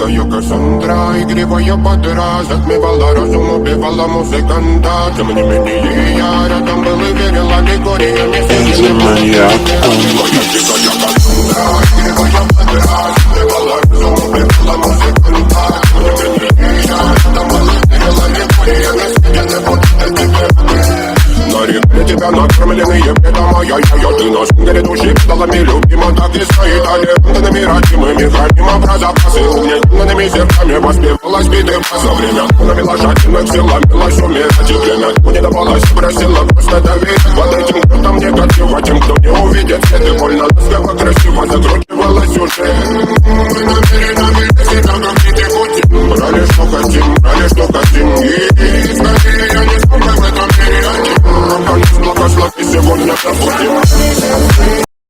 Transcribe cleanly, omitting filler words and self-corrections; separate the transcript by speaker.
Speaker 1: дикая Кассандра, игривая подра, затмевала разум, убивала музыканта. Тем не менее я рядом был и верил аллегориями.
Speaker 2: Маньяк.
Speaker 1: Моя дикая Кассандра, игривая подра, затмевала разум, убивала музыканта. Тем не менее я рядом был и верил аллегориями. Я не буду нарекли тебя накормленные бредом, ай-яй-яй, ты на шунгере души педалами любима, так и стоит аллегантными родимыми храним образопасы, угнетенными сердцами воспевалась биты за время тонами лошадиных сил ломилась умирать, и время не давалось, просила просто доверить под этим грудом негатива, тем, кто не увидит свет, и больно насколько красиво закручивалась сюжет.